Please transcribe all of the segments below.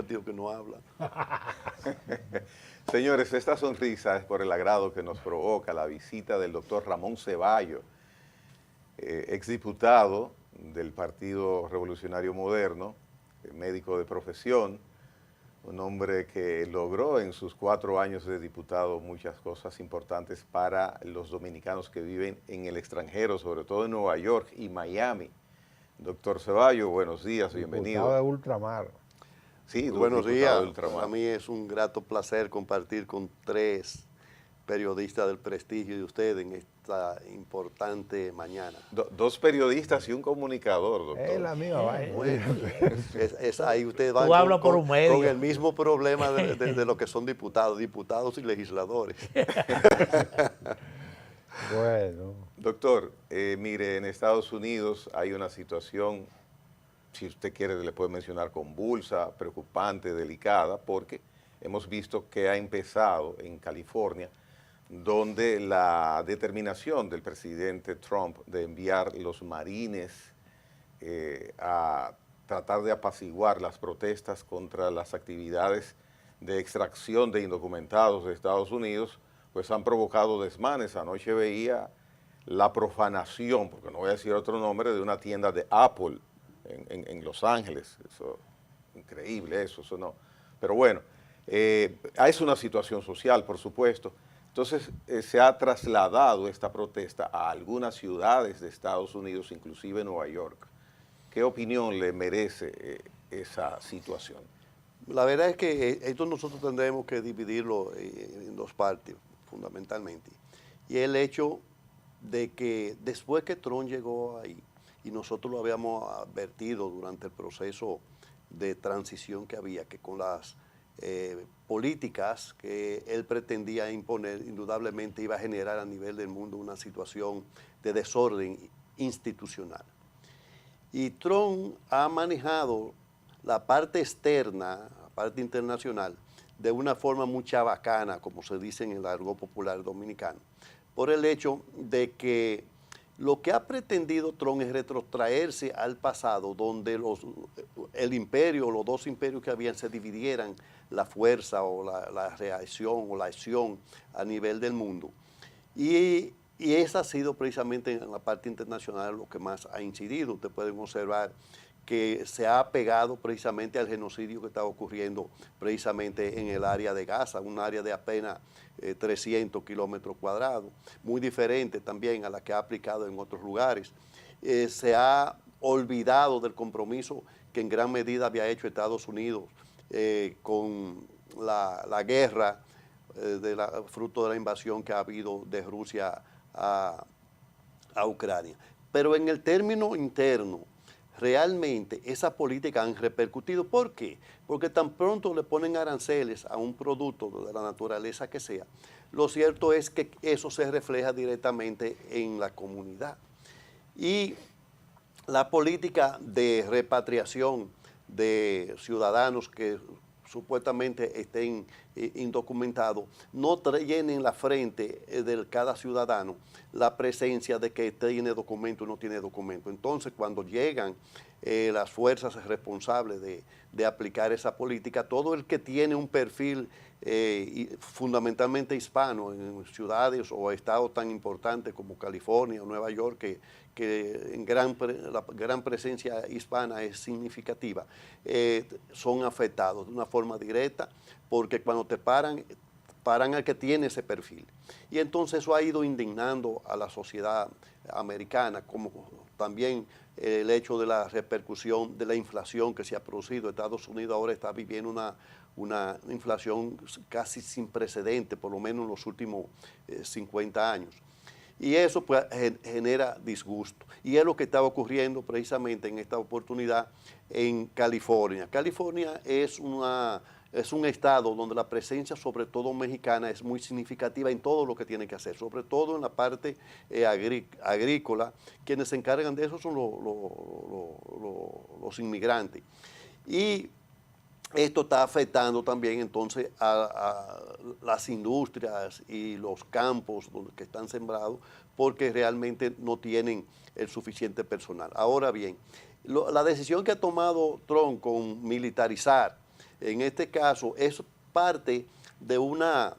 partido que no habla. Señores, esta sonrisa es por el agrado que nos provoca la visita del doctor Ramón Ceballos, exdiputado del Partido Revolucionario Moderno, médico de profesión, un hombre que logró en sus 4 años de diputado muchas cosas importantes para los dominicanos que viven en el extranjero, sobre todo en Nueva York y Miami. Doctor Ceballos, buenos días, bienvenido. Diputado de ultramar. Sí, Buenos diputado días. de ultramar. Para mí es un grato placer compartir con 3 periodistas del prestigio de ustedes en esta importante mañana. 2 periodistas y un comunicador, doctor. Es la misma vaina. Bueno, ahí ustedes van Tú hablas por un medio. con el mismo problema de lo que son diputados y legisladores. Bueno. Doctor, mire, en Estados Unidos hay una situación, si usted quiere le puede mencionar convulsa, preocupante, delicada, porque hemos visto que ha empezado en California, donde la determinación del presidente Trump de enviar los marines a tratar de apaciguar las protestas contra las actividades de extracción de indocumentados de Estados Unidos, pues han provocado desmanes. Anoche veía la profanación, porque no voy a decir otro nombre, de una tienda de Apple en Los Ángeles. Eso, increíble eso no. Pero bueno, es una situación social, por supuesto. Entonces, se ha trasladado esta protesta a algunas ciudades de Estados Unidos, inclusive Nueva York. ¿Qué opinión le merece esa situación? La verdad es que esto nosotros tendremos que dividirlo en 2 partes, fundamentalmente. Y el hecho de que después que Trump llegó ahí, y nosotros lo habíamos advertido durante el proceso de transición que había, que con las políticas que él pretendía imponer, indudablemente iba a generar a nivel del mundo una situación de desorden institucional. Y Trump ha manejado la parte externa, la parte internacional, de una forma muy chabacana, como se dice en el argot popular dominicano, por el hecho de que lo que ha pretendido Trump es retrotraerse al pasado, donde el imperio, los 2 imperios que habían, se dividieran la fuerza o la reacción o la acción a nivel del mundo. Y esa ha sido precisamente en la parte internacional lo que más ha incidido. Ustedes pueden observar que se ha pegado precisamente al genocidio que está ocurriendo precisamente en el área de Gaza, un área de apenas 300 kilómetros cuadrados, muy diferente también a la que ha aplicado en otros lugares. Se ha olvidado del compromiso que en gran medida había hecho Estados Unidos con la guerra fruto de la invasión que ha habido de Rusia a Ucrania. Pero en el término interno, realmente esas políticas han repercutido. ¿Por qué? Porque tan pronto le ponen aranceles a un producto de la naturaleza que sea, lo cierto es que eso se refleja directamente en la comunidad. Y la política de repatriación de ciudadanos que supuestamente estén indocumentados, no llenen la frente de cada ciudadano la presencia de que tiene documento o no tiene documento. Entonces, cuando llegan las fuerzas responsables de aplicar esa política, todo el que tiene un perfil fundamentalmente hispano en ciudades o estados tan importantes como California o Nueva York, que la gran presencia hispana es significativa, son afectados de una forma directa, porque cuando te paran al que tiene ese perfil. Y entonces eso ha ido indignando a la sociedad americana, como también el hecho de la repercusión de la inflación que se ha producido. Estados Unidos ahora está viviendo una inflación casi sin precedente, por lo menos en los últimos 50 años. Y eso pues genera disgusto. Y es lo que está ocurriendo precisamente en esta oportunidad en California. California es un estado donde la presencia, sobre todo mexicana, es muy significativa en todo lo que tiene que hacer, sobre todo en la parte agrícola. Quienes se encargan de eso son los inmigrantes. Y esto está afectando también entonces a las industrias y los campos que están sembrados, porque realmente no tienen el suficiente personal. Ahora bien, la decisión que ha tomado Trump con militarizar En este caso, es parte de una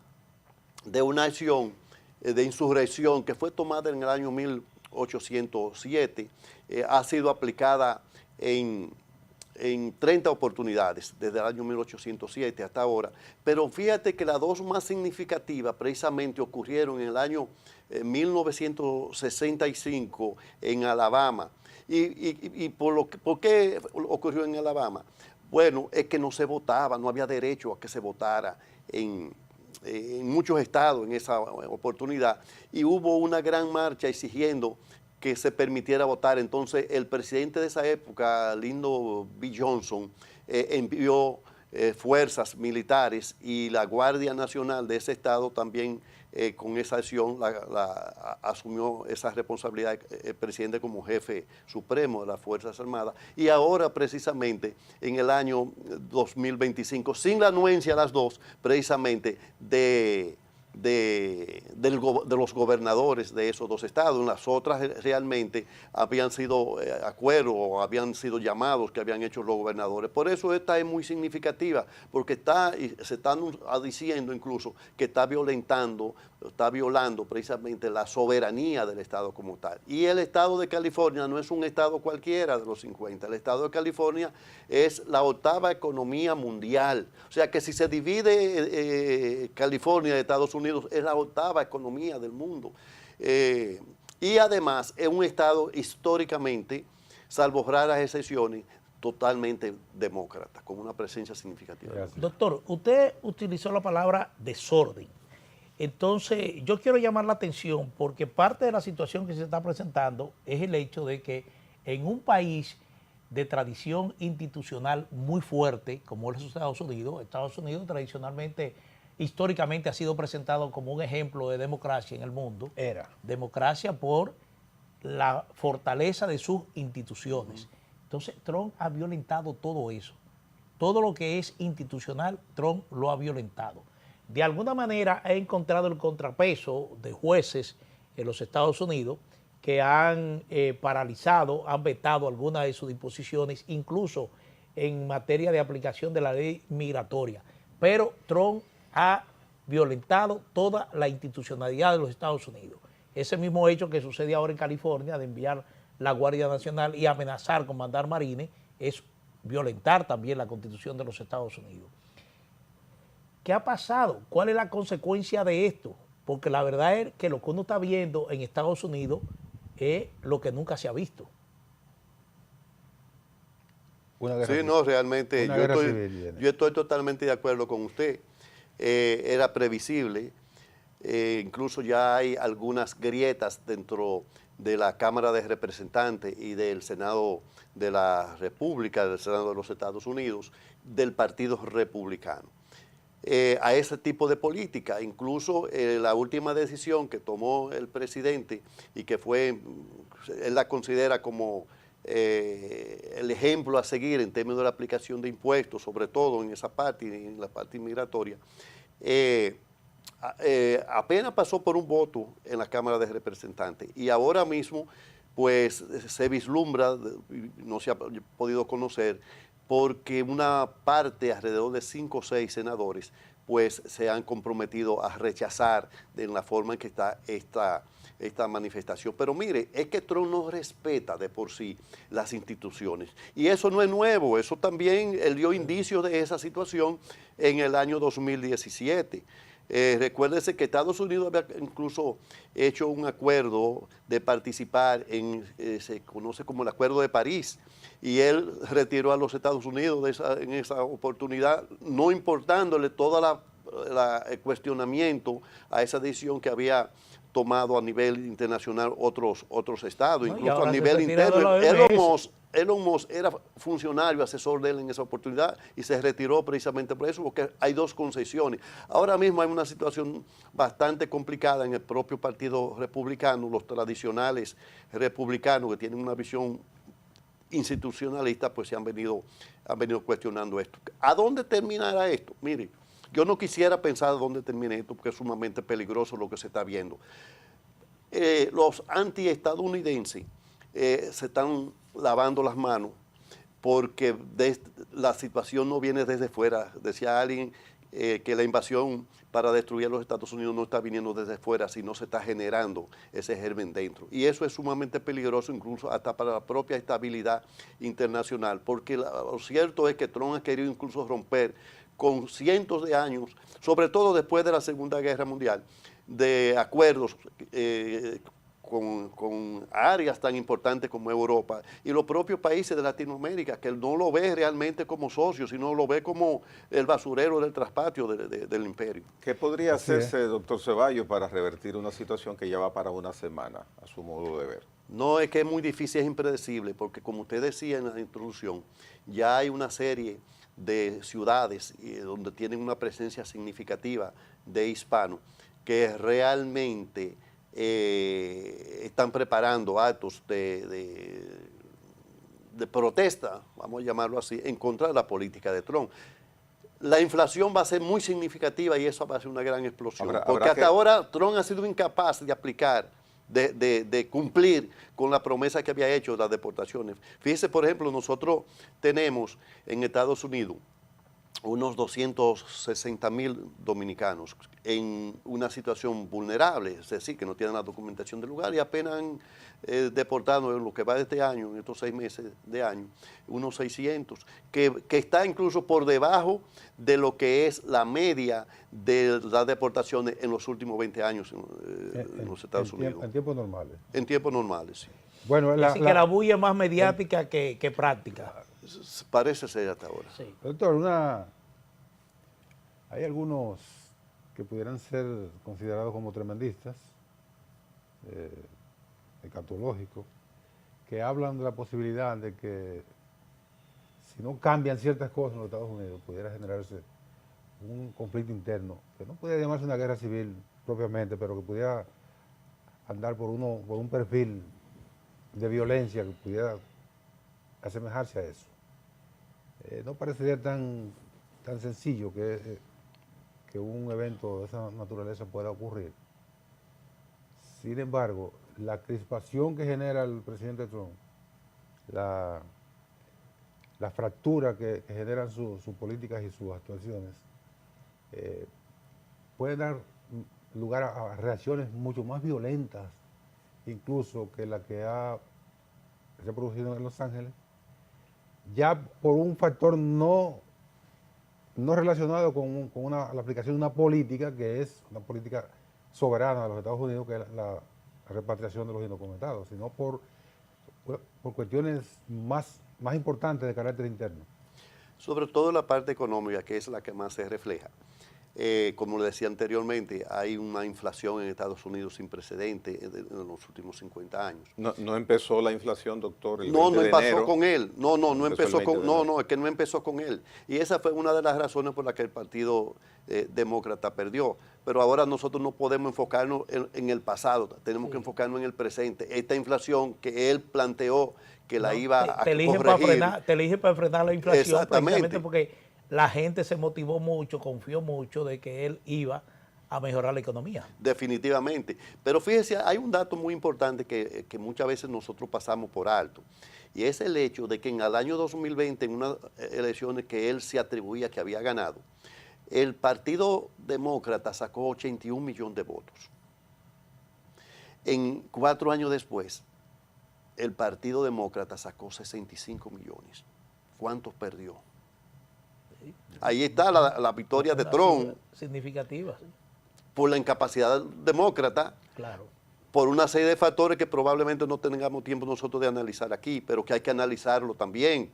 acción de insurrección que fue tomada en el año 1807, ha sido aplicada en 30 oportunidades desde el año 1807 hasta ahora, pero fíjate que las dos más significativas precisamente ocurrieron en el año 1965 en Alabama. ¿Por qué ocurrió en Alabama? Bueno, es que no se votaba, no había derecho a que se votara en muchos estados en esa oportunidad, y hubo una gran marcha exigiendo que se permitiera votar. Entonces el presidente de esa época, Lyndon B. Johnson, envió fuerzas militares, y la Guardia Nacional de ese estado también con esa acción asumió esa responsabilidad el presidente como jefe supremo de las Fuerzas Armadas. Y ahora precisamente en el año 2025, sin la anuencia de las dos, precisamente de los gobernadores de esos dos estados. En las otras realmente habían sido acuerdos o habían sido llamados que habían hecho los gobernadores. Por eso esta es muy significativa, porque se está diciendo incluso que está violando precisamente la soberanía del estado como tal. Y el estado de California no es un estado cualquiera de los 50. El estado de California es la 8ª economía mundial. O sea que si se divide California de Estados Unidos, es la 8ª economía del mundo. Y además es un estado históricamente, salvo raras excepciones, totalmente demócrata, con una presencia significativa. Gracias. Doctor, usted utilizó la palabra desorden. Entonces, yo quiero llamar la atención porque parte de la situación que se está presentando es el hecho de que en un país de tradición institucional muy fuerte, como es los Estados Unidos tradicionalmente, históricamente ha sido presentado como un ejemplo de democracia en el mundo. Era. Democracia por la fortaleza de sus instituciones. Entonces, Trump ha violentado todo eso. Todo lo que es institucional, Trump lo ha violentado. De alguna manera ha encontrado el contrapeso de jueces en los Estados Unidos que han paralizado, han vetado algunas de sus disposiciones, incluso en materia de aplicación de la ley migratoria. Pero Trump ha violentado toda la institucionalidad de los Estados Unidos. Ese mismo hecho que sucede ahora en California de enviar la Guardia Nacional y amenazar con mandar marines es violentar también la Constitución de los Estados Unidos. ¿Qué ha pasado? ¿Cuál es la consecuencia de esto? Porque la verdad es que lo que uno está viendo en Estados Unidos es lo que nunca se ha visto. Sí, no, realmente yo estoy totalmente de acuerdo con usted. Era previsible, incluso ya hay algunas grietas dentro de la Cámara de Representantes y del Senado de la República, del Senado de los Estados Unidos, del Partido Republicano. A ese tipo de política, incluso la última decisión que tomó el presidente y que fue, él la considera como el ejemplo a seguir en términos de la aplicación de impuestos, sobre todo en esa parte, en la parte migratoria, apenas pasó por un voto en la Cámara de Representantes y ahora mismo pues se vislumbra, no se ha podido conocer, porque una parte, alrededor de 5 o 6 senadores, pues se han comprometido a rechazar de la forma en que está esta manifestación. Pero mire, es que Trump no respeta de por sí las instituciones. Y eso no es nuevo, eso también él dio indicios de esa situación en el año 2017. Recuérdese que Estados Unidos había incluso hecho un acuerdo de participar en, se conoce como el Acuerdo de París, y él retiró a los Estados Unidos en esa oportunidad, no importándole todo el cuestionamiento a esa decisión que había tomado a nivel internacional otros estados, no, incluso a nivel interno. Elon Musk era funcionario, asesor de él en esa oportunidad y se retiró precisamente por eso, porque hay 2 concesiones. Ahora mismo hay una situación bastante complicada en el propio Partido Republicano, los tradicionales republicanos que tienen una visión institucionalista, pues se han venido cuestionando esto. ¿A dónde terminará esto? Mire, yo no quisiera pensar a dónde termine esto porque es sumamente peligroso lo que se está viendo. Los antiestadounidenses se están lavando las manos porque la situación no viene desde fuera. Decía alguien que la invasión para destruir a los Estados Unidos no está viniendo desde fuera, sino se está generando ese germen dentro. Y eso es sumamente peligroso, incluso hasta para la propia estabilidad internacional, porque lo cierto es que Trump ha querido incluso romper con cientos de años, sobre todo después de la Segunda Guerra Mundial, de acuerdos con áreas tan importantes como Europa y los propios países de Latinoamérica, que él no lo ve realmente como socio, sino lo ve como el basurero del traspatio del imperio. ¿Qué podría hacerse, doctor Ceballos, para revertir una situación que ya va para una semana, a su modo de ver? No, es que es muy difícil, es impredecible, porque como usted decía en la introducción, ya hay una serie de ciudades donde tienen una presencia significativa de hispanos que realmente están preparando actos de protesta, vamos a llamarlo así, en contra de la política de Trump. La inflación va a ser muy significativa y eso va a ser una gran explosión, porque hasta ahora Trump ha sido incapaz de aplicar, de cumplir con la promesa que había hecho de las deportaciones. Fíjese, por ejemplo, nosotros tenemos en Estados Unidos unos 260,000 dominicanos en una situación vulnerable, es decir, que no tienen la documentación del lugar y apenas han deportado en lo que va de este año, en estos 6 meses de año, unos 600, que está incluso por debajo de lo que es la media de las deportaciones en los últimos 20 años en los Estados Unidos. En tiempos normales. En tiempos normales, sí. Bueno, Así que la bulla es más mediática que práctica. Parece ser hasta ahora. Sí. Doctor, hay algunos que pudieran ser considerados como tremendistas, escatológicos, que hablan de la posibilidad de que si no cambian ciertas cosas en los Estados Unidos, pudiera generarse un conflicto interno, que no pudiera llamarse una guerra civil propiamente, pero que pudiera andar por un perfil de violencia que pudiera asemejarse a eso. No parecería tan sencillo que un evento de esa naturaleza pueda ocurrir. Sin embargo, la crispación que genera el presidente Trump, la fractura que generan sus políticas y sus actuaciones, puede dar lugar a reacciones mucho más violentas, incluso que la que se ha producido en Los Ángeles, ya por un factor no relacionado con la aplicación de una política que es una política soberana de los Estados Unidos, que es la repatriación de los indocumentados, sino por cuestiones más importantes de carácter interno. Sobre todo la parte económica, que es la que más se refleja. Como le decía anteriormente, hay una inflación en Estados Unidos sin precedentes en los últimos 50 años. ¿No empezó la inflación, doctor, el 20 No de empezó enero? con él. No empezó con, no, es que no empezó con él. Y esa fue una de las razones por las que el Partido Demócrata perdió. Pero ahora nosotros no podemos enfocarnos en el pasado, tenemos que enfocarnos en el presente. Esta inflación que él planteó que la iba a corregir. Te elige para frenar la inflación, Exactamente. precisamente porque la gente se motivó mucho, confió mucho de que él iba a mejorar la economía. Definitivamente. Pero fíjese, hay un dato muy importante que muchas veces nosotros pasamos por alto. Y es el hecho de que en el año 2020, en unas elecciones que él se atribuía que había ganado, el Partido Demócrata sacó 81 millones de votos. En 4 años después, el Partido Demócrata sacó 65 millones. ¿Cuántos perdió? Ahí está la victoria de Trump. Significativa, sí. Por la incapacidad demócrata, Claro. por una serie de factores que probablemente no tengamos tiempo nosotros de analizar aquí, pero que hay que analizarlo también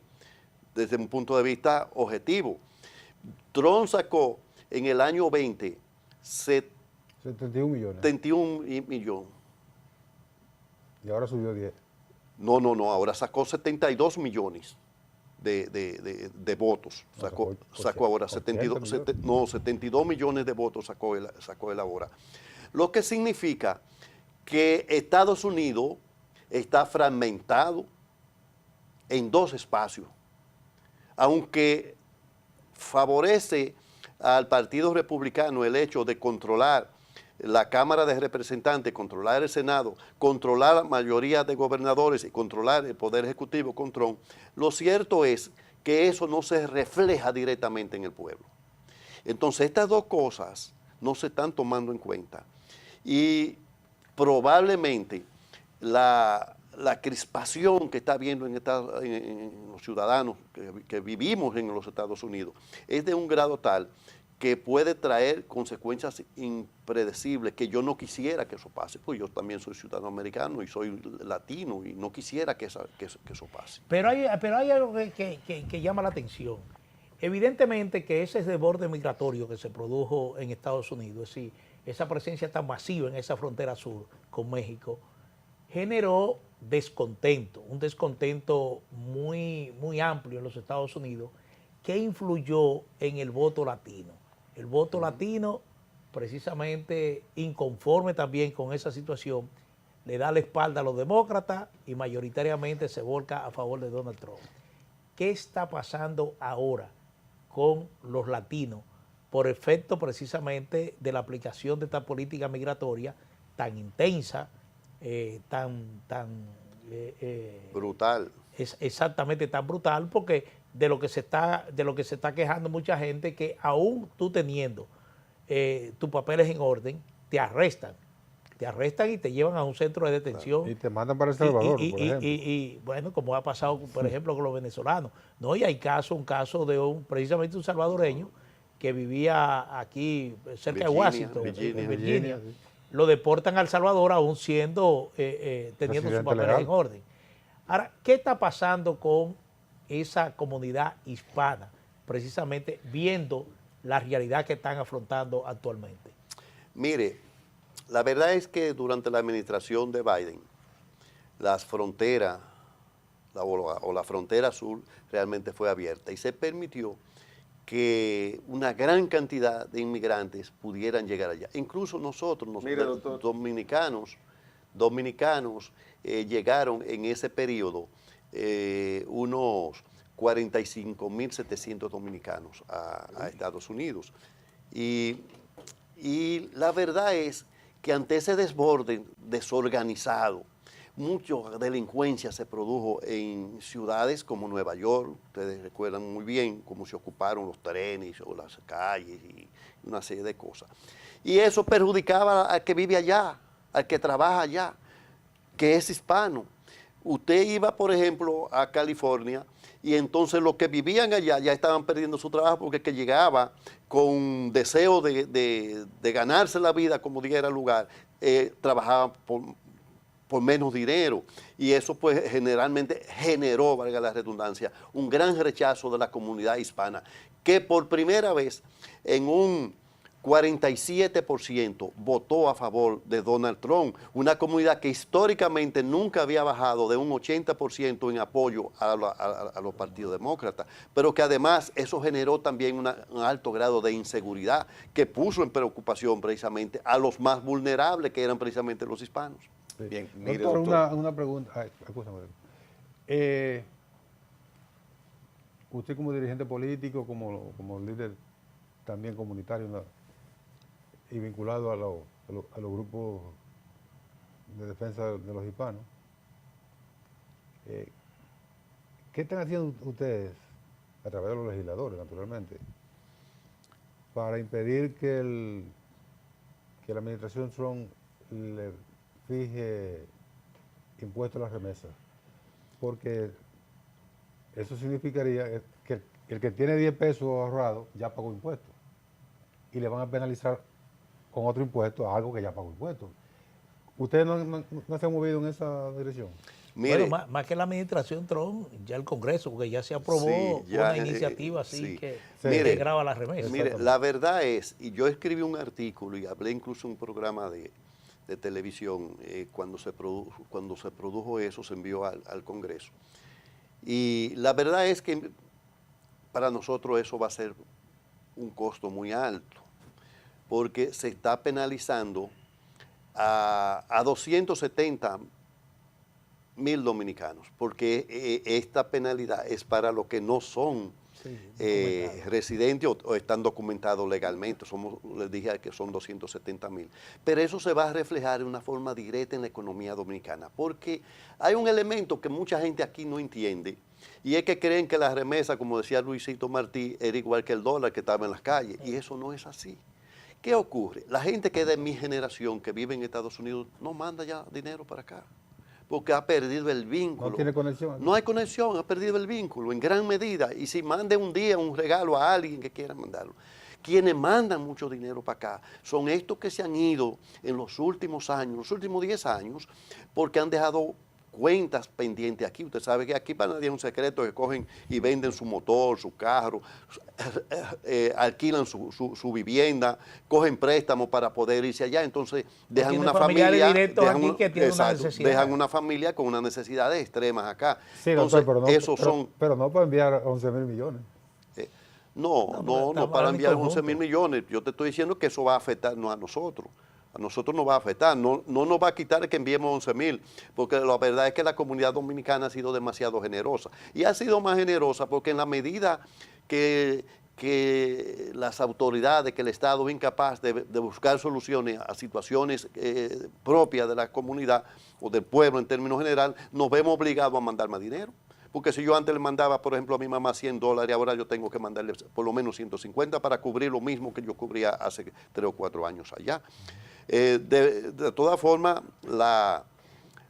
desde un punto de vista objetivo. Trump sacó en el año 20 71 millones. 71 millones. Y ahora subió 10. No, ahora sacó 72 millones de votos. Sacó ahora 72 millones de votos sacó él ahora. Lo que significa que Estados Unidos está fragmentado en 2 espacios. Aunque favorece al Partido Republicano el hecho de controlar la Cámara de Representantes, controlar el Senado, controlar la mayoría de gobernadores y controlar el Poder Ejecutivo con Trump, lo cierto es que eso no se refleja directamente en el pueblo. Entonces, estas dos cosas no se están tomando en cuenta y probablemente la crispación que está habiendo en los ciudadanos que vivimos en los Estados Unidos es de un grado tal que puede traer consecuencias impredecibles que yo no quisiera que eso pase, pues yo también soy ciudadano americano y soy latino y no quisiera que eso pase. Pero hay algo que llama la atención. Evidentemente que ese desborde migratorio que se produjo en Estados Unidos, es decir, esa presencia tan masiva en esa frontera sur con México, generó descontento, un descontento muy, muy amplio en los Estados Unidos que influyó en el voto latino. El voto latino, precisamente inconforme también con esa situación, le da la espalda a los demócratas y mayoritariamente se volca a favor de Donald Trump. ¿Qué está pasando ahora con los latinos por efecto precisamente de la aplicación de esta política migratoria tan intensa, Brutal. Es exactamente tan brutal, porque de lo que se está quejando mucha gente, que aún tú teniendo tus papeles en orden, te arrestan y te llevan a un centro de detención. Y te mandan para El Salvador, por ejemplo. Y bueno, como ha pasado, por ejemplo, con los venezolanos. No, y hay un caso de precisamente un salvadoreño que vivía aquí cerca de Washington, en Virginia. Sí. Lo deportan a El Salvador aún teniendo sus Residente papeles legal. en orden. Ahora, ¿qué está pasando con esa comunidad hispana, precisamente viendo la realidad que están afrontando actualmente? Mire, la verdad es que durante la administración de Biden, las fronteras, la frontera sur realmente fue abierta y se permitió que una gran cantidad de inmigrantes pudieran llegar allá. Incluso nosotros, Mire, doctor. dominicanos llegaron en ese periodo unos 45.700 dominicanos a Estados Unidos. Y la verdad es que ante ese desborde desorganizado, mucha delincuencia se produjo en ciudades como Nueva York. Ustedes recuerdan muy bien cómo se ocuparon los trenes o las calles y una serie de cosas. Y eso perjudicaba al que vive allá, al que trabaja allá, que es hispano. Usted iba, por ejemplo, a California y entonces los que vivían allá ya estaban perdiendo su trabajo porque el que llegaba con deseo de ganarse la vida, como dijera el lugar, trabajaba por menos dinero, y eso pues generalmente generó, valga la redundancia, un gran rechazo de la comunidad hispana, que por primera vez en un 47% votó a favor de Donald Trump, una comunidad que históricamente nunca había bajado de un 80% en apoyo a los partidos demócratas, pero que además eso generó también un alto grado de inseguridad que puso en preocupación precisamente a los más vulnerables, que eran precisamente los hispanos. Sí. Bien, mire, Doctor, doctor. una pregunta. Ay, escúchame. Usted como dirigente político, como líder también comunitario y vinculado a los grupos de defensa de los hispanos, ¿qué están haciendo ustedes, a través de los legisladores, naturalmente, para impedir que la administración Trump le fije impuestos a las remesas? Porque eso significaría que el que tiene 10 pesos ahorrados ya pagó impuestos y le van a penalizar con otro impuesto a algo que ya pagó impuestos. ¿Ustedes no se han movido en esa dirección? Mire, Bueno, más que la administración Trump, ya el Congreso, porque ya se aprobó Sí, ya, una iniciativa así sí. que Mire, grava las remesas. mire, la verdad es, y yo escribí un artículo y hablé incluso en un programa de televisión, cuando se produjo eso, se envió al Congreso. Y la verdad es que para nosotros eso va a ser un costo muy alto, porque se está penalizando a 270.000 dominicanos, porque esta penalidad es para los que no son residentes o están documentados legalmente. Les dije que son 270,000. Pero eso se va a reflejar de una forma directa en la economía dominicana, porque hay un elemento que mucha gente aquí no entiende, y es que creen que la remesa, como decía Luisito Martí, era igual que el dólar que estaba en las calles, y eso no es así. ¿Qué ocurre? La gente que es de mi generación, que vive en Estados Unidos, no manda ya dinero para acá, porque ha perdido el vínculo. No tiene conexión. No hay conexión, ha perdido el vínculo en gran medida. Y si mande un día un regalo a alguien que quiera mandarlo. Quienes mandan mucho dinero para acá son estos que se han ido en los últimos años, los últimos 10 años, porque han dejado cuentas pendientes aquí. Usted sabe que aquí para nadie es un secreto que cogen y venden su motor, su carro, alquilan su vivienda, cogen préstamos para poder irse allá. Entonces dejan una familia, dejan una familia con unas necesidades extremas acá. Sí, entonces, doctor, pero no para enviar 11,000 millones. No, para enviar 11,000 millones. Yo te estoy diciendo que eso va a afectarnos a nosotros. A nosotros nos va a afectar, no nos va a quitar que enviemos 11,000, porque la verdad es que la comunidad dominicana ha sido demasiado generosa. Y ha sido más generosa porque en la medida que las autoridades, que el Estado es incapaz de buscar soluciones a situaciones propias de la comunidad o del pueblo en términos general, nos vemos obligados a mandar más dinero. Porque si yo antes le mandaba, por ejemplo, a mi mamá $100, ahora yo tengo que mandarle por lo menos 150 para cubrir lo mismo que yo cubría hace 3 o 4 años allá. De todas formas, la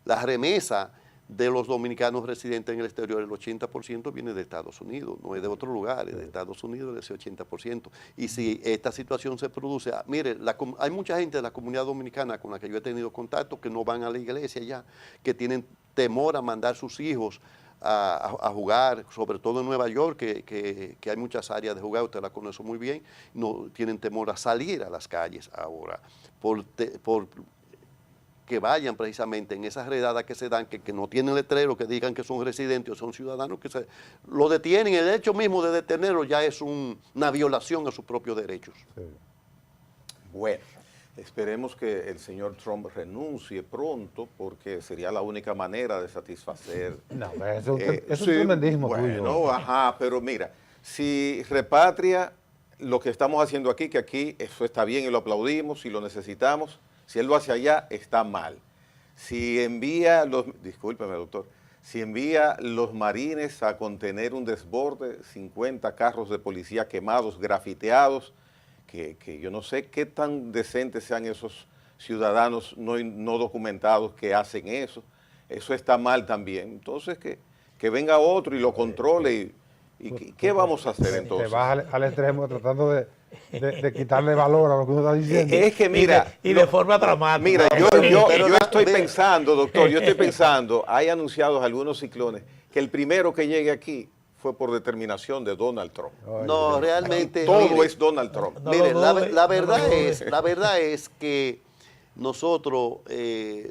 remesa de los dominicanos residentes en el exterior, el 80% viene de Estados Unidos, no es de otros lugares, de Estados Unidos ese 80%. Y si esta situación se produce, mire, hay mucha gente de la comunidad dominicana con la que yo he tenido contacto que no van a la iglesia ya, que tienen temor a mandar sus hijos a jugar, sobre todo en Nueva York, que hay muchas áreas de jugar, usted la conoce muy bien, no tienen temor a salir a las calles ahora, por que vayan precisamente en esas redadas que se dan, que no tienen letrero, que digan que son residentes o son ciudadanos, que lo detienen. El hecho mismo de detenerlo ya es una violación a sus propios derechos. Sí. Bueno. Esperemos que el señor Trump renuncie pronto, porque sería la única manera de satisfacer. No, es un tremendismo tuyo. Bueno, ajá, pero mira, si repatria lo que estamos haciendo aquí, que aquí eso está bien y lo aplaudimos y lo necesitamos, si él lo hace allá, está mal. Si envía discúlpeme, doctor, si envía los marines a contener un desborde, 50 carros de policía quemados, grafiteados, que yo no sé qué tan decentes sean esos ciudadanos no documentados que hacen eso. Eso está mal también. Entonces, que venga otro y lo controle. ¿Y qué vamos a hacer entonces? Te vas al extremo tratando de quitarle valor a lo que uno está diciendo. Es que mira... Y de forma dramática. Mira, yo estoy pensando, doctor, hay anunciados algunos ciclones, que el primero que llegue aquí fue por determinación de Donald Trump. No, realmente... Todo es Donald Trump. Mire, la verdad es que nosotros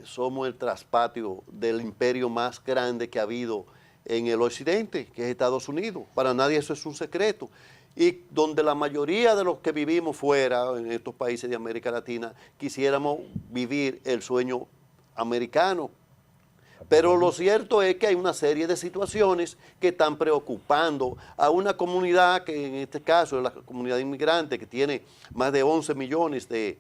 somos el traspatio del imperio más grande que ha habido en el occidente, que es Estados Unidos. Para nadie eso es un secreto. Y donde la mayoría de los que vivimos fuera, en estos países de América Latina, quisiéramos vivir el sueño americano. Pero lo cierto es que hay una serie de situaciones que están preocupando a una comunidad que en este caso es la comunidad inmigrante, que tiene más de 11 millones de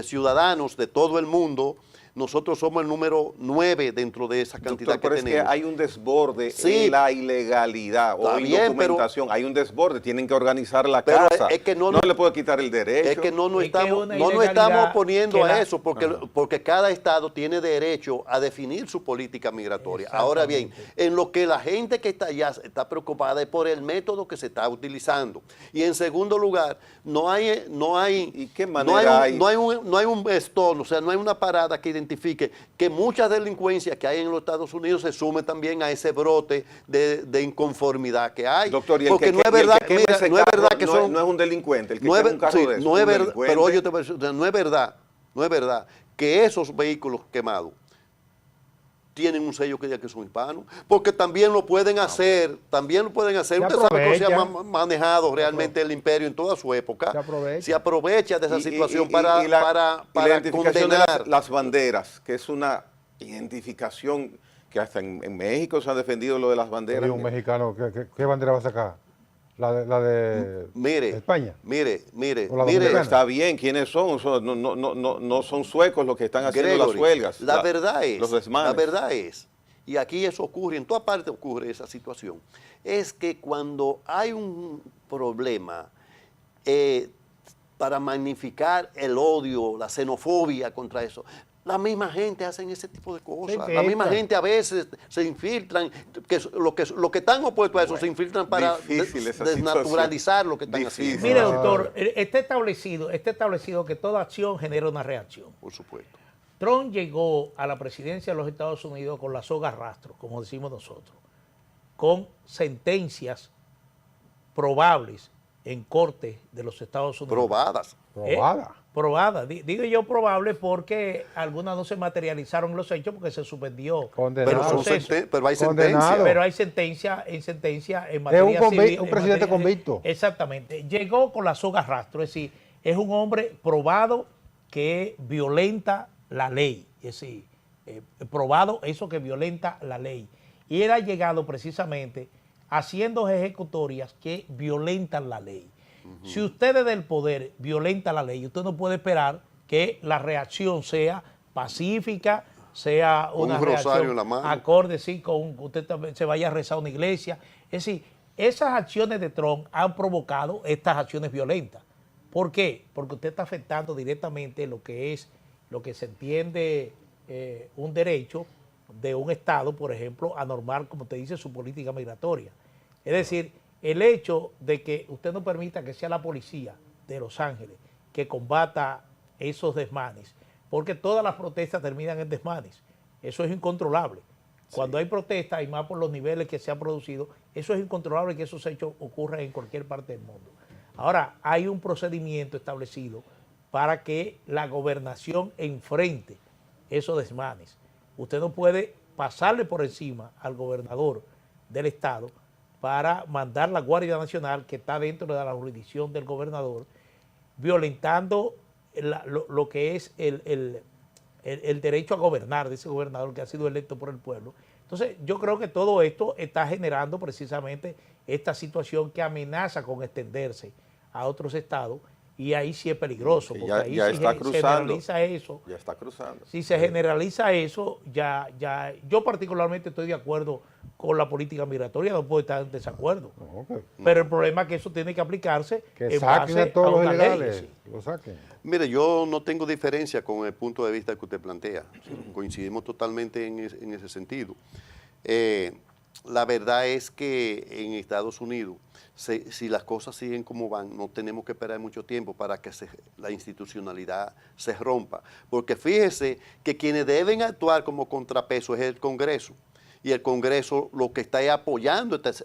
ciudadanos de todo el mundo. Nosotros somos el número 9 dentro de esa cantidad. Doctor, pero que tenemos. Es que hay un desborde en la ilegalidad o indocumentación. Hay un desborde, tienen que organizar la casa. Es que no le puede quitar el derecho. Es que no nos estamos oponiendo a eso, porque cada estado tiene derecho a definir su política migratoria. Ahora bien, en lo que la gente que está allá está preocupada es por el método que se está utilizando. Y en segundo lugar, no hay un stop, o sea, no hay una parada que identifique que muchas delincuencias que hay en los Estados Unidos se sumen también a ese brote de inconformidad que hay. Doctor, y porque no es verdad que no es un delincuente, el que quema un carro de eso, no es verdad, pero oye, no es verdad que esos vehículos quemados tienen un sello que diga que son hispanos, porque también lo pueden hacer, Usted sabe que se ha manejado realmente el imperio en toda su época. Se aprovecha de esa situación para condenar. Las banderas, que es una identificación que hasta en México se ha defendido lo de las banderas. Un mexicano, ¿qué bandera va a sacar? La de Mire, España. mire, O la mire, dominicana. Está bien, ¿quiénes son? No son suecos los que están haciendo Gregory, las huelgas. la verdad los es, desmanes. la verdad es, y aquí eso ocurre, en toda parte ocurre esa situación, es que cuando hay un problema para magnificar el odio, la xenofobia contra eso, la misma gente hacen ese tipo de cosas. Sí, La misma claro. gente a veces se infiltran, los que están opuestos a eso se infiltran para difícil esa desnaturalizar lo que están Difícil. haciendo. Mire, Ah. doctor, está establecido que toda acción genera una reacción. Por supuesto. Trump llegó a la presidencia de los Estados Unidos con la soga a rastro, como decimos nosotros, con sentencias probables en cortes de los Estados Unidos. Probadas. Probada. Probada. Digo yo probable porque algunas no se materializaron los hechos porque se suspendió Condenado. Pero, el proceso. pero hay Condenado. sentencia. Pero hay sentencia en materia un civil. un en presidente materia- convicto. Exactamente. Llegó con la soga a rastro, es decir, es un hombre probado que violenta la ley. Es decir, probado eso que violenta la ley. Y él ha llegado precisamente haciendo ejecutorias que violentan la ley. Si usted desde el poder violenta la ley, usted no puede esperar que la reacción sea pacífica, sea Con una un rosario reacción en la mano. acorde, sí, con usted también se vaya a rezar a una iglesia. Es decir, esas acciones de Trump han provocado estas acciones violentas. ¿Por qué? Porque usted está afectando directamente lo que se entiende un derecho de un Estado, por ejemplo, a normar, como te dice, su política migratoria. Es decir, el hecho de que usted no permita que sea la policía de Los Ángeles que combata esos desmanes, porque todas las protestas terminan en desmanes. Eso es incontrolable. Cuando hay protestas, y más por los niveles que se han producido, eso es incontrolable que esos hechos ocurran en cualquier parte del mundo. Ahora, hay un procedimiento establecido para que la gobernación enfrente esos desmanes. Usted no puede pasarle por encima al gobernador del estado para mandar la Guardia Nacional, que está dentro de la jurisdicción del gobernador, violentando lo que es el derecho a gobernar de ese gobernador que ha sido electo por el pueblo. Entonces, yo creo que todo esto está generando precisamente esta situación que amenaza con extenderse a otros estados, y ahí sí es peligroso, Que porque ahí ya si está se cruzando. generaliza eso. Ya está cruzando. Si se generaliza eso, yo particularmente estoy de acuerdo con la política migratoria, no puedo estar en desacuerdo. No, Pero el problema es que eso tiene que aplicarse que en saquen base a todos los una ley, ilegales. sí. Lo saquen. Mire, yo no tengo diferencia con el punto de vista que usted plantea. Coincidimos totalmente en ese sentido. La verdad es que en Estados Unidos, si las cosas siguen como van, no tenemos que esperar mucho tiempo para que la institucionalidad se rompa. Porque fíjese que quienes deben actuar como contrapeso es el Congreso. Y el Congreso lo que está es apoyando estas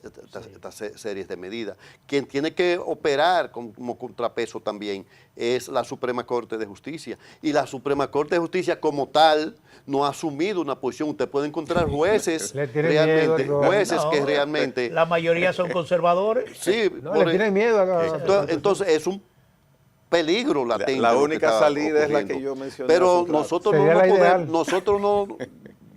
series de medidas. Quien tiene que operar como contrapeso también es la Suprema Corte de Justicia. Y la Suprema Corte de Justicia como tal no ha asumido una posición. Usted puede encontrar jueces Le tienen realmente, miedo, jueces No, que realmente... la mayoría son conservadores. Sí, No, le tienen miedo a entonces es un peligro latente. La lo que única está salida es la ocurriendo. que yo mencioné Pero hace un rato. nosotros Sería no la podemos, ideal. nosotros no,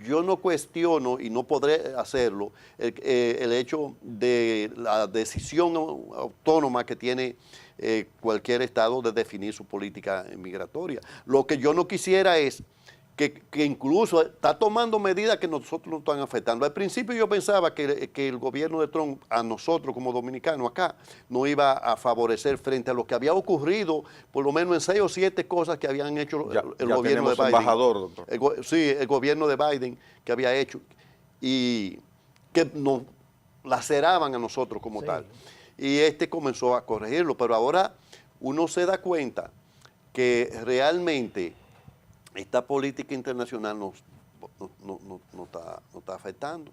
yo no cuestiono y no podré hacerlo el hecho de la decisión autónoma que tiene cualquier estado de definir su política migratoria. Lo que yo no quisiera es que incluso está tomando medidas que nosotros nos están afectando. Al principio yo pensaba que el gobierno de Trump a nosotros como dominicanos acá no iba a favorecer frente a lo que había ocurrido, por lo menos en 6 o 7 cosas que habían hecho Ya gobierno de tenemos Biden. embajador, doctor. El gobierno de Biden que había hecho y que nos laceraban a nosotros como Sí. tal. Y comenzó a corregirlo, pero ahora uno se da cuenta que realmente esta política internacional no está afectando.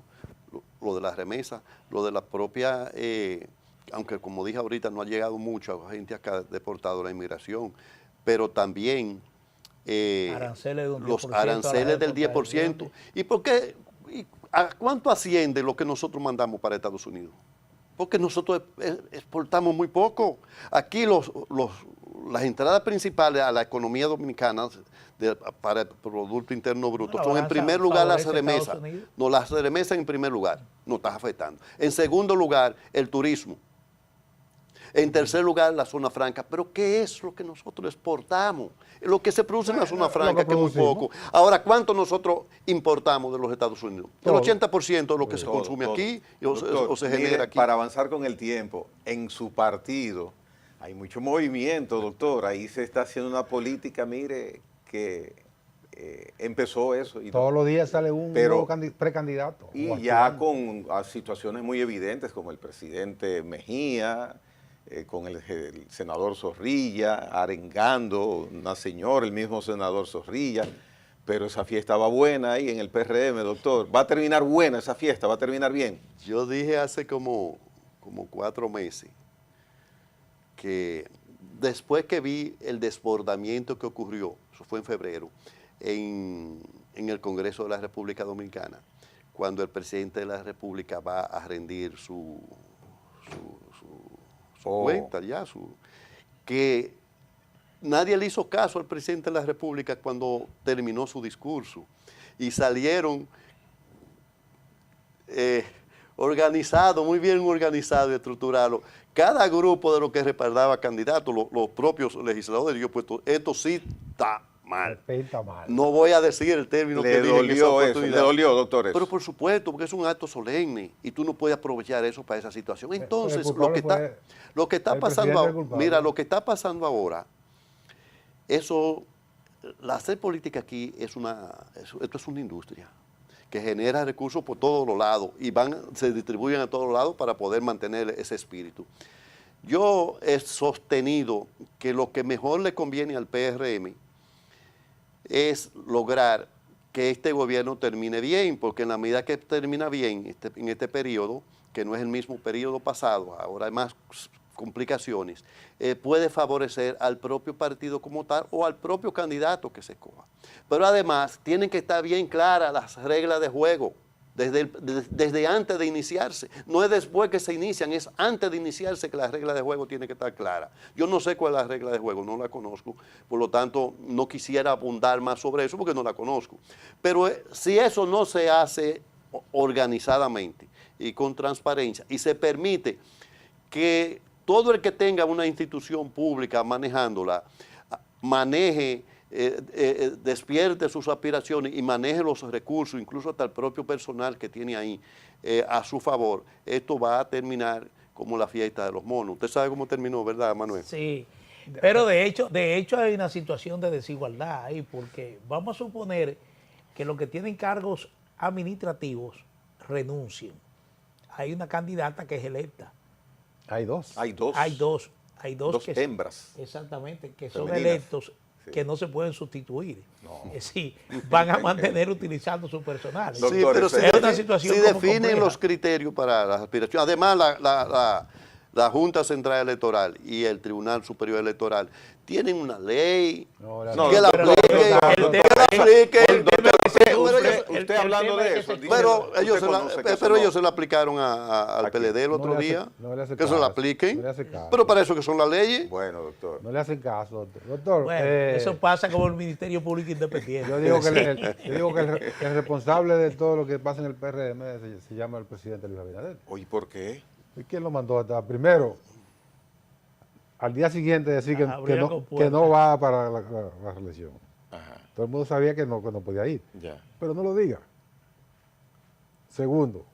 Lo de las remesas, lo de la propia, aunque como dije ahorita no ha llegado mucha gente acá deportada a la inmigración, pero también Aranceles de un 10% los a la aranceles del exportación. 10%. ¿Y por qué? ¿A cuánto asciende lo que nosotros mandamos para Estados Unidos? Porque nosotros exportamos muy poco. Aquí las entradas principales a la economía dominicana para el Producto Interno Bruto La son en balanza primer lugar las favorece a remesas. Estados Unidos. No, las remesas en primer lugar, nos estás afectando. En segundo lugar, el turismo. En tercer lugar, la zona franca. Pero ¿qué es lo que nosotros exportamos? Lo que se produce en la zona franca, que es muy poco. Ahora, ¿cuánto nosotros importamos de los Estados Unidos? El 80% de lo que se consume aquí o se genera aquí. Para avanzar con el tiempo, en su partido hay mucho movimiento, doctor. Ahí se está haciendo una política, mire, que empezó eso. Y todos los días sale un nuevo precandidato. Y ya con situaciones muy evidentes como el presidente Mejía, con el senador Zorrilla, arengando una señora, el mismo senador Zorrilla, pero esa fiesta va buena ahí en el PRM, doctor. Va a terminar buena esa fiesta, va a terminar bien. Yo dije hace como 4 meses que después que vi el desbordamiento que ocurrió, eso fue en febrero, en el Congreso de la República Dominicana, cuando el presidente de la República va a rendir su cuenta, que nadie le hizo caso al presidente de la República cuando terminó su discurso y salieron organizados, muy bien organizados y estructurados. Cada grupo de los que respaldaba candidatos, los propios legisladores, yo he puesto, esto sí está mal. No voy a decir el término que dije en esa oportunidad. Le dolió, doctor, eso. Pero por supuesto, porque es un acto solemne y tú no puedes aprovechar eso para esa situación. Entonces, lo que está pasando, mira, lo que está pasando ahora, eso, hacer política aquí esto es una industria que genera recursos por todos los lados y se distribuyen a todos lados para poder mantener ese espíritu. Yo he sostenido que lo que mejor le conviene al PRM es lograr que este gobierno termine bien, porque en la medida que termina bien en este periodo, que no es el mismo periodo pasado, ahora hay más complicaciones, puede favorecer al propio partido como tal o al propio candidato que se escoja. Pero además tienen que estar bien claras las reglas de juego desde antes de iniciarse. No es después que se inician, es antes de iniciarse que las reglas de juego tienen que estar claras. Yo no sé cuál es la regla de juego, no la conozco, por lo tanto no quisiera abundar más sobre eso porque no la conozco. Pero si eso no se hace organizadamente y con transparencia y se permite que todo el que tenga una institución pública manejándola, maneje, despierte sus aspiraciones y maneje los recursos, incluso hasta el propio personal que tiene ahí a su favor, esto va a terminar como la fiesta de los monos. Usted sabe cómo terminó, ¿verdad, Manuel? Sí, pero de hecho hay una situación de desigualdad ahí, porque vamos a suponer que los que tienen cargos administrativos renuncien. Hay una candidata que es electa. Hay dos. Hay dos que hembras. Exactamente, que femeninas. son electos, sí, que no se pueden sustituir. No. Sí, van a mantener utilizando su personal. Sí, pero es una situación si como definen compleja los criterios para las aspiraciones. Además, la Junta Central Electoral y el Tribunal Superior Electoral tienen una ley que la apliquen. Usted hablando de eso. Pero ellos se la aplicaron al PLD el otro día, que se la apliquen. Pero para eso que son las leyes. Bueno, doctor. No le hacen caso, doctor. Bueno, eso pasa como el Ministerio Público Independiente. Yo digo que el responsable de todo lo que pasa en el PRM se llama el presidente Luis Abinader. Oye, ¿por qué? ¿Y quién lo mandó hasta primero? Al día siguiente decir que no va para la reelección. Ajá. Todo el mundo sabía que no podía ir. Ya. Pero no lo diga. Segundo,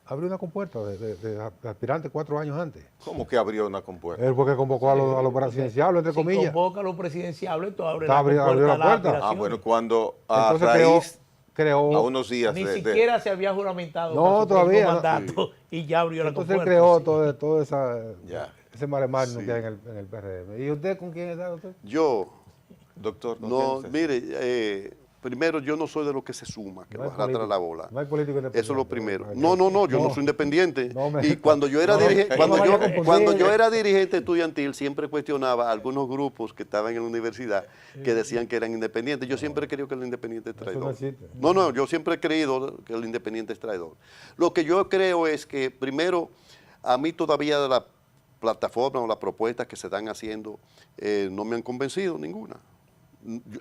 abrió una compuerta de aspirantes 4 años antes. ¿Cómo que abrió una compuerta? Él porque convocó a los presidenciables, entre comillas. Si convoca a los presidenciables, tú abres abrió la puerta. Ah, bueno, cuando entonces creó a unos días ni siquiera se había juramentado no, todavía mandato, y ya abrió la compuerta. Entonces creó todo ese maremagno Sí. que hay en el PRM. ¿Y usted con quién está, doctor? Yo, doctor, no, mire, primero yo no soy de los que se suma, que No hay va a arrastrar la bola. No hay político independiente. Eso es lo primero. No, yo no soy independiente. Y cuando yo era dirigente estudiantil, siempre cuestionaba a algunos grupos que estaban en la universidad que decían que eran independientes. Yo siempre he creído que el independiente es traidor. Yo siempre he creído que el independiente es traidor. Lo que yo creo es que, primero, a mí todavía de la plataforma o las propuestas que se están haciendo no me han convencido ninguna.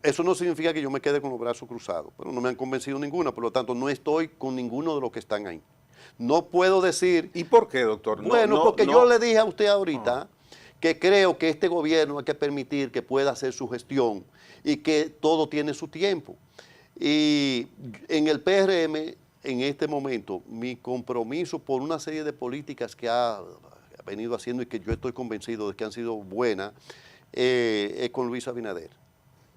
Eso no significa que yo me quede con los brazos cruzados, pero no me han convencido ninguna, por lo tanto no estoy con ninguno de los que están ahí. No puedo decir... ¿Y por qué, doctor? Bueno, porque yo le dije a usted ahorita que creo que este gobierno hay que permitir que pueda hacer su gestión y que todo tiene su tiempo. Y en el PRM, en este momento, mi compromiso por una serie de políticas que ha venido haciendo y que yo estoy convencido de que han sido buenas, es con Luis Abinader.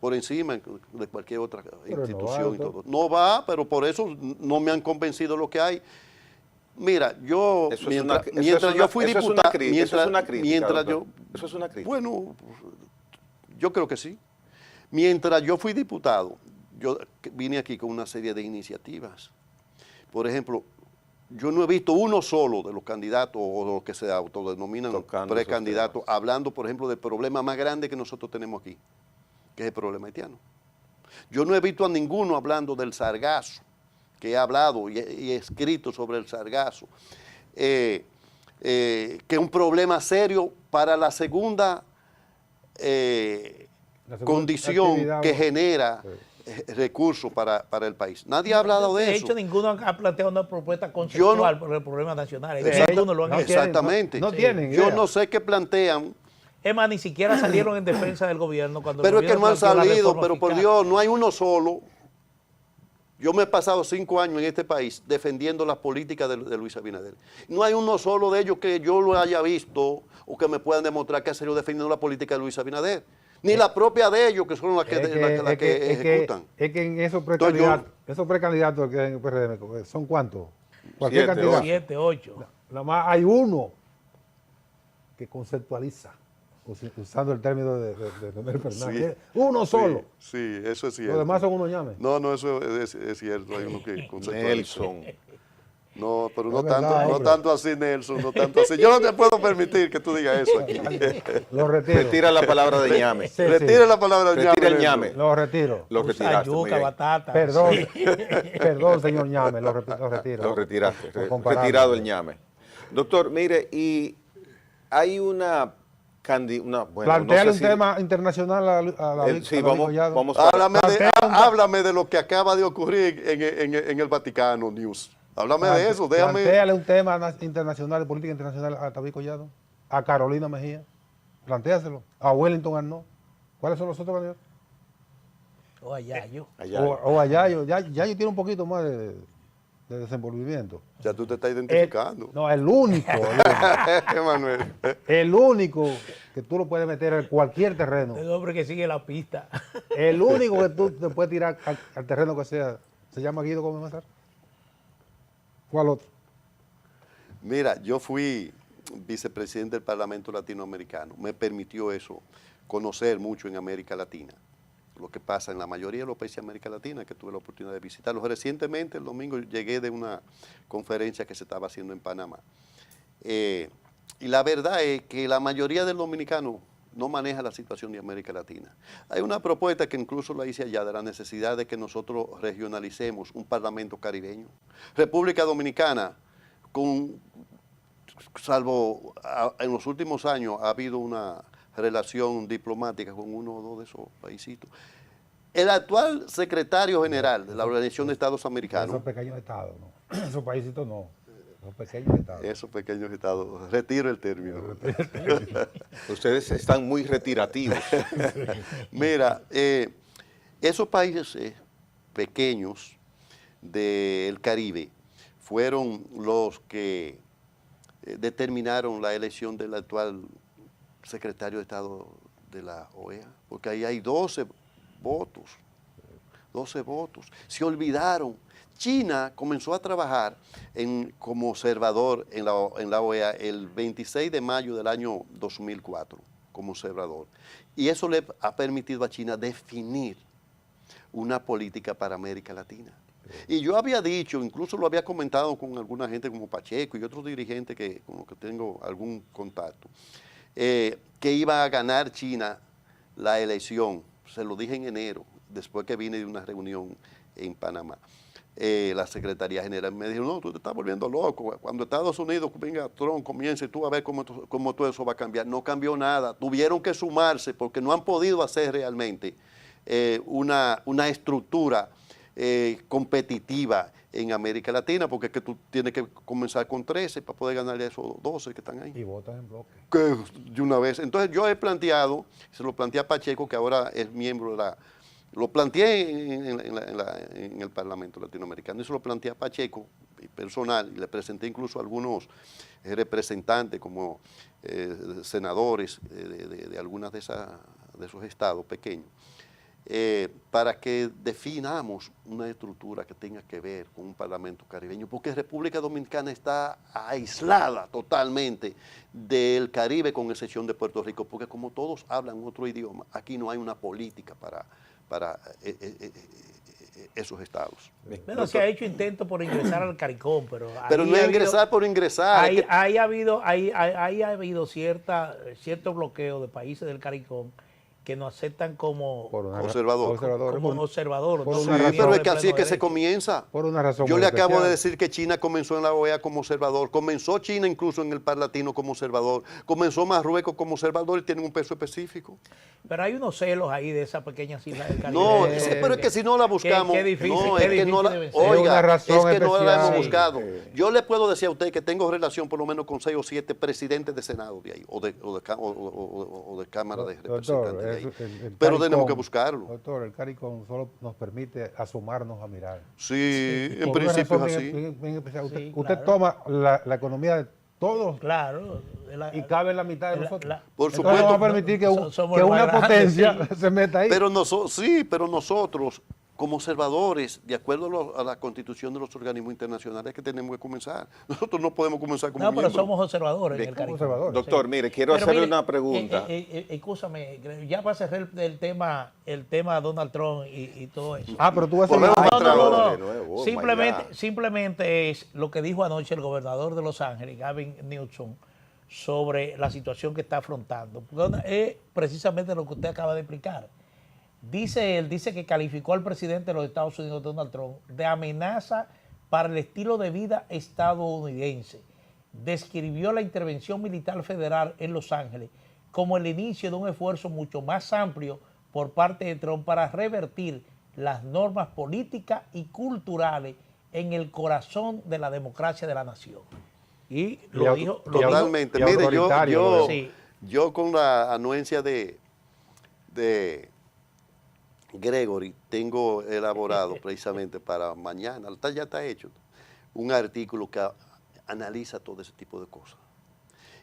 Por encima de cualquier otra institución y todo. No va, pero por eso no me han convencido lo que hay. Mira, yo, mientras yo fui diputado, eso es una crítica. Bueno, yo creo que sí. Mientras yo fui diputado, yo vine aquí con una serie de iniciativas. Por ejemplo, yo no he visto uno solo de los candidatos o de los que se autodenominan precandidatos hablando, por ejemplo, del problema más grande que nosotros tenemos aquí, que es el problema haitiano. Yo no he visto a ninguno hablando del sargazo, que he hablado y he escrito sobre el sargazo, que es un problema serio para la segunda condición que genera recursos para el país. Nadie ha hablado de eso. De hecho, ninguno ha planteado una propuesta conceptual por el problema nacional. Ninguno lo han hecho. Exactamente. No tienen yo no sé qué plantean. Es más, ni siquiera salieron en defensa del gobierno. Pero es que no han salido, pero por Dios, no hay uno solo. Yo me he pasado 5 años en este país defendiendo las políticas de Luis Abinader. No hay uno solo de ellos que yo lo haya visto o que me puedan demostrar que ha salido defendiendo la política de Luis Abinader. Ni la propia de ellos, que son las que ejecutan. Es que en esos precandidatos que hay en el PRM, ¿son cuántos? Cualquier cantidad. 7, 8. Nada más hay uno que conceptualiza, usando el término de Leonel Fernández. Sí, uno solo. Sí, eso es cierto. Los demás son unos ñames. No, eso es cierto. Hay uno que conceptualiza. Nelson. No, pero no tanto así, Nelson, no tanto así. Yo no te puedo permitir que tú digas eso aquí. Lo retiro. Retira la palabra de ñame. Sí, retira la palabra de ñame. Retira el ñame. Lo retiro. Lo retiraste. Yuca, batata. Perdón, perdón, señor ñame, lo retiro. Lo retiraste. Retirado el ñame. Doctor, mire, y hay una... Plantéale un tema internacional a la sí, vamos háblame de lo que acaba de ocurrir en el Vaticano News. Háblame de eso, déjame. Plantéale un tema internacional, de política internacional a David Collado, a Carolina Mejía. Plantéaselo. A Wellington Arnaud. ¿Cuáles son los otros candidatos? O a Yayo. O a Yayo. Yayo tiene un poquito más de desenvolvimiento. Ya tú te estás identificando. No, el único. Manuel. El único que tú lo puedes meter en cualquier terreno. El hombre que sigue la pista. El único que tú te puedes tirar al terreno que sea, se llama Guido Gómez Mazar. ¿Cuál otro? Mira, yo fui vicepresidente del Parlamento Latinoamericano. Me permitió eso, conocer mucho en América Latina, lo que pasa en la mayoría de los países de América Latina, que tuve la oportunidad de visitarlos. Recientemente, el domingo, llegué de una conferencia que se estaba haciendo en Panamá. Y la verdad es que la mayoría del dominicano no maneja la situación de América Latina. Hay una propuesta que incluso la hice allá de la necesidad de que nosotros regionalicemos un parlamento caribeño. República Dominicana, salvo en los últimos años ha habido una relación diplomática con uno o dos de esos paisitos. El actual secretario general de la Organización de Estados Americanos. Esos pequeños estados, no. Esos paisitos no. Esos pequeños estados. Esos pequeños estados. Retiro el término. Ustedes están muy retirativos. Mira, esos países pequeños del Caribe fueron los que determinaron la elección del actual secretario de Estado de la OEA, porque ahí hay 12 votos. 12 votos. Se olvidaron. China comenzó a trabajar como observador en la OEA el 26 de mayo del año 2004, como observador. Y eso le ha permitido a China definir una política para América Latina. Y yo había dicho, incluso lo había comentado con alguna gente como Pacheco y otros dirigentes con los que tengo algún contacto, que iba a ganar China la elección. Se lo dije en enero, después que vine de una reunión en Panamá. La Secretaría General me dijo, no, tú te estás volviendo loco. Cuando Estados Unidos, venga, Trump, comience tú a ver cómo todo eso va a cambiar. No cambió nada. Tuvieron que sumarse porque no han podido hacer realmente una estructura competitiva en América Latina, porque es que tú tienes que comenzar con 13 para poder ganarle a esos 12 que están ahí. Y votan en bloque. Que de una vez. Entonces yo he planteado, se lo planteé a Pacheco, que ahora es miembro de la... Lo planteé en el Parlamento Latinoamericano y se lo planteé a Pacheco personal y le presenté incluso a algunos representantes como senadores de algunas de esos estados pequeños, para que definamos una estructura que tenga que ver con un parlamento caribeño, porque República Dominicana está aislada totalmente del Caribe, con excepción de Puerto Rico, porque como todos hablan otro idioma, aquí no hay una política para esos estados. Bueno, se ha hecho intento por ingresar al CARICOM, pero no es ingresar por ingresar. Ahí ha habido cierto bloqueo de países del CARICOM que nos aceptan como observador. Observador. Sí, pero es que así es que se comienza. Por una razón Yo muy le acabo especial. de decir que China comenzó en la OEA como observador. Comenzó China incluso en el Par Latino como observador. Comenzó Marruecos como observador y tienen un peso específico. Pero hay unos celos ahí de esas pequeñas islas del Caribe. No, sí, pero es que si no la buscamos, Qué difícil, no, qué es que no la, difícil debe ser. Es una oiga, razón es que no la hemos especial. buscado. Yo le puedo decir a usted que tengo relación por lo menos con 6 o 7 presidentes de Senado de ahí, o de Cámara de Representantes de ahí. El Pero tenemos CARICOM, que buscarlo. Doctor, el CARICOM solo nos permite asomarnos a mirar. Sí, en Por una principio es razón así. bien especial. Sí, Usted claro. toma la economía de todos Claro. y cabe en la mitad de nosotros. Por Entonces supuesto. no va a permitir que, Somos que los una más grandes, potencia sí. se meta ahí. Pero pero nosotros, como observadores, de acuerdo a la constitución de los organismos internacionales, es que tenemos que comenzar. Nosotros no podemos comenzar como No, pero miembros. somos observadores en el Somos CARICOM. observadores. Doctor, mire, quiero Pero hacerle mire, una pregunta. Escúchame, ya para cerrar el tema Donald Trump y todo eso. Pero tú vas a Volvemos seguir. a otra entrar. de nuevo, oh my Simplemente es lo que dijo anoche el gobernador de Los Ángeles, Gavin Newsom, sobre la situación que está afrontando. Porque es precisamente lo que usted acaba de explicar. Dice que calificó al presidente de los Estados Unidos, Donald Trump, de amenaza para el estilo de vida estadounidense. Describió la intervención militar federal en Los Ángeles como el inicio de un esfuerzo mucho más amplio por parte de Trump para revertir las normas políticas y culturales en el corazón de la democracia de la nación. Y lo dijo. Totalmente. y Mire, autoritario, Sí. yo con la anuencia de Gregory tengo elaborado precisamente para mañana, ya está hecho, un artículo que analiza todo ese tipo de cosas.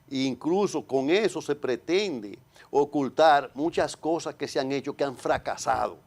E incluso con eso se pretende ocultar muchas cosas que se han hecho que han fracasado.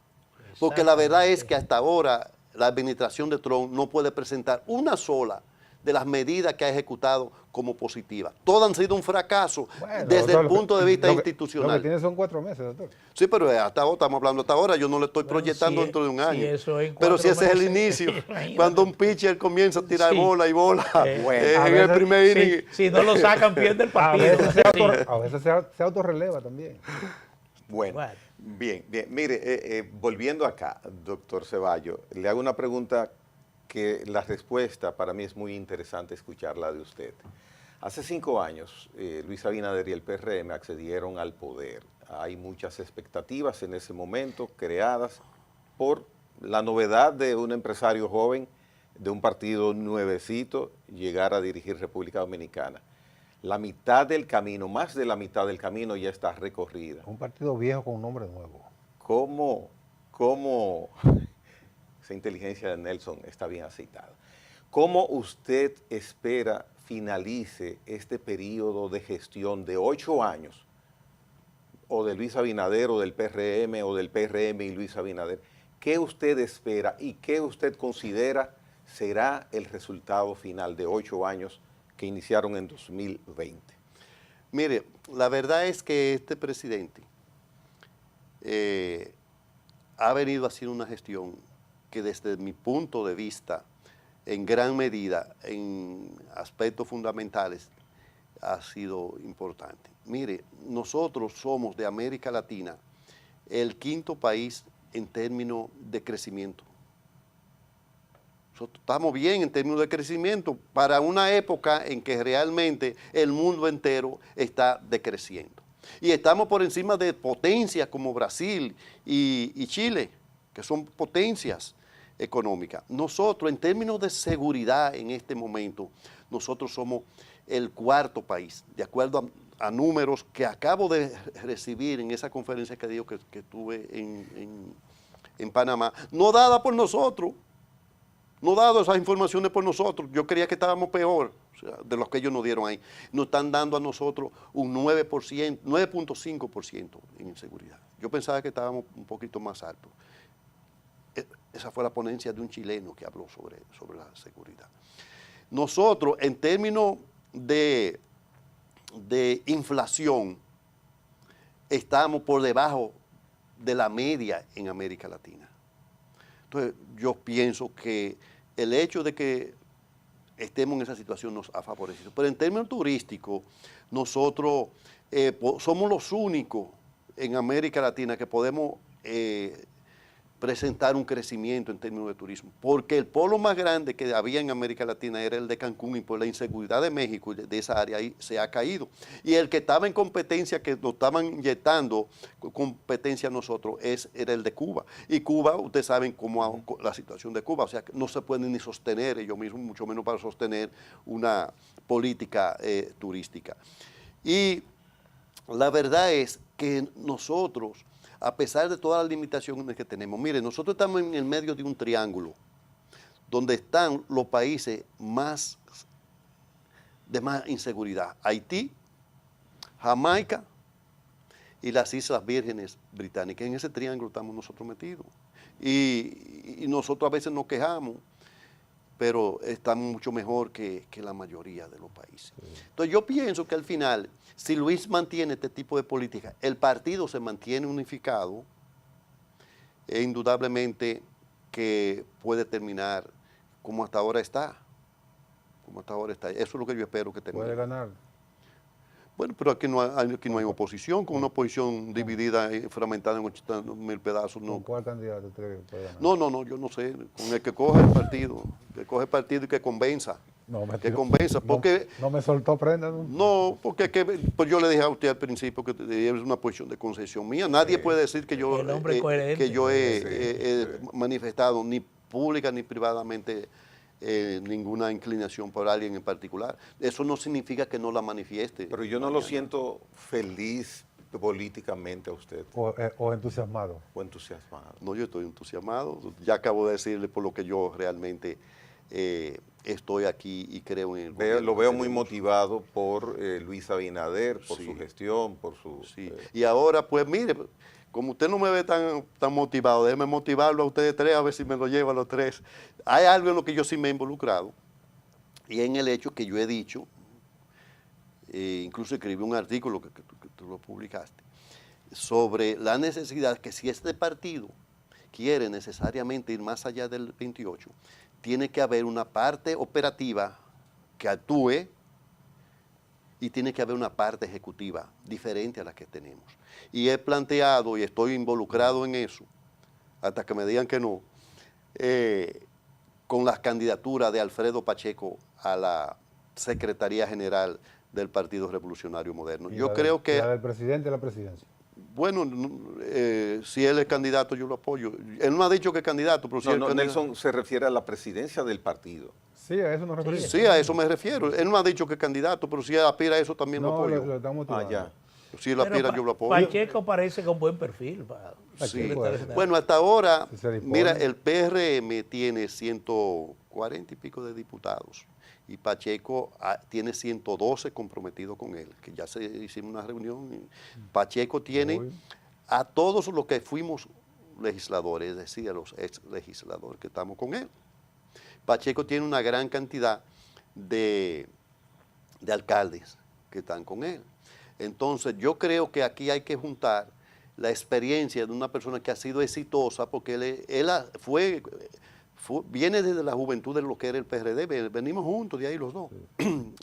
Porque la verdad es que hasta ahora la administración de Trump no puede presentar una sola de las medidas que ha ejecutado como positivas. Todas han sido un fracaso Bueno, desde doctor, el punto de vista lo que institucional. tiene son 4 meses, doctor. Sí, pero hasta ahora, estamos hablando hasta ahora, yo no le estoy proyectando si dentro de un año. eso en Pero 4 si ese es el meses, inicio, imagínate. cuando un pitcher comienza a tirar Sí. bola y bola Bueno, a en el veces- primer inning. Si no lo sacan, pierde el A partido. veces, Sí. a veces se autorreleva también. Bueno, Bueno. bien. Mire, volviendo acá, doctor Ceballos, le hago una pregunta que la respuesta para mí es muy interesante escucharla de usted. Hace 5 años, Luis Abinader y el PRM accedieron al poder. Hay muchas expectativas en ese momento creadas por la novedad de un empresario joven de un partido nuevecito llegar a dirigir República Dominicana. La mitad del camino, más de la mitad del camino ya está recorrida. Un partido viejo con un nombre nuevo. ¿Cómo esa inteligencia de Nelson está bien aceitada? ¿Cómo usted espera finalice este periodo de gestión de 8 años, o de Luis Abinader, o del PRM, o del PRM y Luis Abinader? ¿Qué usted espera y qué usted considera será el resultado final de 8 años que iniciaron en 2020? Mire, la verdad es que este presidente ha venido haciendo una gestión que desde mi punto de vista, en gran medida, en aspectos fundamentales, ha sido importante. Mire, nosotros somos de América Latina el 5º país en términos de crecimiento. Nosotros estamos bien en términos de crecimiento para una época en que realmente el mundo entero está decreciendo. Y estamos por encima de potencias como Brasil y Chile, que son potencias económica. Nosotros, en términos de seguridad en este momento, nosotros somos el cuarto país, de acuerdo a números que acabo de recibir en esa conferencia que digo que tuve en Panamá, no dada por nosotros, no dado esas informaciones por nosotros. Yo creía que estábamos peor, o sea, de los que ellos nos dieron ahí. Nos están dando a nosotros un 9%, 9.5% en inseguridad. Yo pensaba que estábamos un poquito más altos. Esa fue la ponencia de un chileno que habló sobre la seguridad. Nosotros, en términos de inflación, estamos por debajo de la media en América Latina. Entonces, yo pienso que el hecho de que estemos en esa situación nos ha favorecido. Pero en términos turísticos, nosotros somos los únicos en América Latina que podemos presentar un crecimiento en términos de turismo, porque el polo más grande que había en América Latina era el de Cancún, y por la inseguridad de México y de esa área ahí se ha caído. Y el que estaba en competencia, que nos estaban inyectando competencia a nosotros, era el de Cuba. Y Cuba, ustedes saben cómo la situación de Cuba, o sea, no se pueden ni sostener ellos mismos, mucho menos para sostener una política turística. Y la verdad es que nosotros, a pesar de todas las limitaciones que tenemos, miren, nosotros estamos en el medio de un triángulo donde están los países de más inseguridad: Haití, Jamaica y las Islas Vírgenes Británicas. En ese triángulo estamos nosotros metidos. Y nosotros a veces nos quejamos, pero estamos mucho mejor que la mayoría de los países. Entonces yo pienso que al final, si Luis mantiene este tipo de política, el partido se mantiene unificado, e indudablemente que puede terminar como hasta ahora está. Como hasta ahora está. Eso es lo que yo espero que termine. Puede ganar. Bueno, pero aquí no hay oposición, con una oposición dividida, fragmentada en 80.000 pedazos. No. ¿Con cuál candidato usted puede ganar? No, yo no sé, con el que coja el partido, y que convenza. Que convenza, porque... No me soltó prenda, ¿no? No, porque pues yo le dije a usted al principio que es una posición de concesión mía. Nadie puede decir que yo, he manifestado ni pública ni privadamente ninguna inclinación por alguien en particular. Eso no significa que no la manifieste. Pero yo no lo siento feliz políticamente a usted. O entusiasmado. O entusiasmado. No, yo estoy entusiasmado. Ya acabo de decirle por lo que yo realmente estoy aquí y creo en el gobierno. Lo veo muy motivado por Luis Abinader, por su gestión, por su... Sí. Y ahora, pues mire, como usted no me ve tan motivado, déjeme motivarlo a ustedes tres, a ver si me lo lleva a los tres. Hay algo en lo que yo sí me he involucrado, y en el hecho que yo he dicho, incluso escribí un artículo que tú lo publicaste, sobre la necesidad que si este partido quiere necesariamente ir más allá del 28, tiene que haber una parte operativa que actúe y tiene que haber una parte ejecutiva diferente a la que tenemos. Y he planteado y estoy involucrado en eso, hasta que me digan que no, con las candidaturas de Alfredo Pacheco a la Secretaría General del Partido Revolucionario Moderno. Yo creo que... ¿La del presidente de la presidencia? Bueno, si él es candidato, yo lo apoyo. Él no ha dicho que es candidato, pero si Nelson se refiere a la presidencia del partido. Sí, a eso nos referimos. Sí, a eso me refiero. Él no ha dicho que es candidato, pero si él aspira a eso, también lo apoyo. Lo estamos motivando. Ya. Si él aspira, yo lo apoyo. Pacheco parece con buen perfil. Sí. Bueno, hasta ahora, Si se dispone. mira, el PRM tiene 140 y pico de diputados y Pacheco tiene 112 comprometidos con él, que ya hicimos una reunión. Pacheco tiene a todos los que fuimos legisladores, es decir, a los ex legisladores que estamos con él. Pacheco tiene una gran cantidad de alcaldes que están con él. Entonces, yo creo que aquí hay que juntar la experiencia de una persona que ha sido exitosa, porque él viene desde la juventud de lo que era el PRD, venimos juntos de ahí los dos.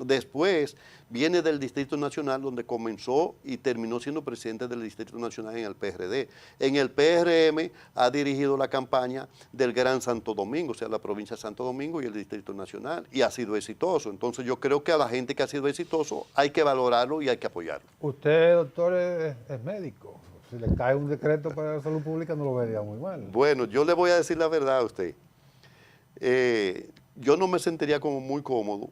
Después viene del Distrito Nacional, donde comenzó y terminó siendo presidente del Distrito Nacional en el PRD. En el PRM ha dirigido la campaña del Gran Santo Domingo, o sea, la provincia de Santo Domingo y el Distrito Nacional, y ha sido exitoso. Entonces yo creo que a la gente que ha sido exitoso hay que valorarlo y hay que apoyarlo. Usted, doctor, es médico. Si le cae un decreto para la salud pública, no lo vería muy mal. Bueno, yo le voy a decir la verdad a usted. yo no me sentiría como muy cómodo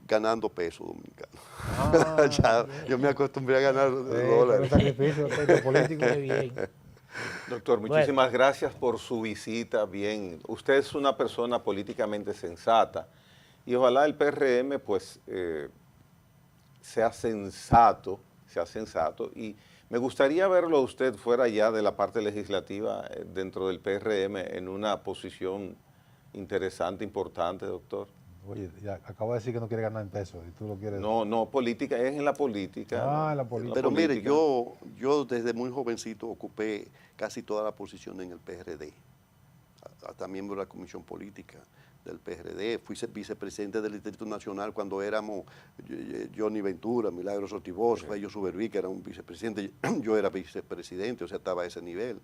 ganando pesos dominicanos. Ya, yo me acostumbré a ganar dólares. Político. Qué bien. Doctor, muchísimas gracias por su visita. Bien, usted es una persona políticamente sensata y ojalá el PRM pues sea sensato y me gustaría verlo a usted fuera ya de la parte legislativa dentro del PRM en una posición interesante, importante, doctor. Oye, ya acabo de decir que no quiere ganar en pesos y tú lo quieres. No, política, es en la política. En la política. Pero mire, yo desde muy jovencito ocupé casi toda la posición en el PRD, hasta miembro de la Comisión Política del PRD, fui vicepresidente del Distrito Nacional cuando éramos Johnny Ventura, Milagros Ortivoz, Fello Suberví, que era un vicepresidente, yo era vicepresidente, o sea, estaba a ese nivel.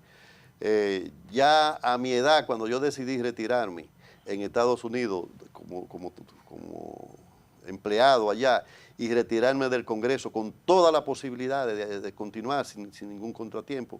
Ya a mi edad, cuando yo decidí retirarme en Estados Unidos como empleado allá y retirarme del Congreso con toda la posibilidad de continuar sin ningún contratiempo,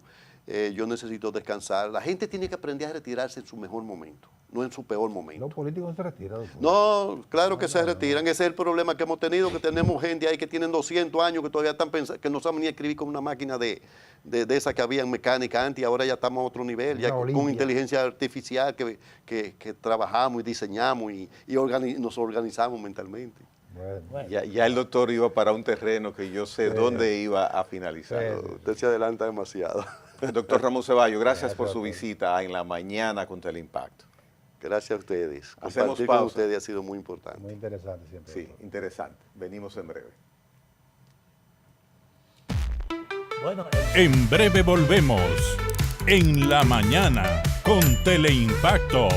yo necesito descansar. La gente tiene que aprender a retirarse en su mejor momento, no en su peor momento. Los políticos no se retiran. No, claro que se retiran. Ese es el problema que hemos tenido, que tenemos gente ahí que tienen 200 años, que todavía están pensando, que no saben ni escribir con una máquina de esa que había en mecánica antes, y ahora ya estamos a otro nivel, ya con inteligencia artificial que trabajamos y diseñamos y nos organizamos mentalmente. Bueno. Ya el doctor iba para un terreno que yo sé dónde iba a finalizar. Usted se adelanta demasiado. Doctor Ramón Ceballos, gracias por su visita en la mañana con Teleimpacto. Gracias a ustedes. Hacemos Compartir pausa. con ustedes ha sido muy importante. Muy interesante siempre. Sí, interesante. Venimos en breve. Bueno, En breve volvemos. En la mañana con Teleimpacto.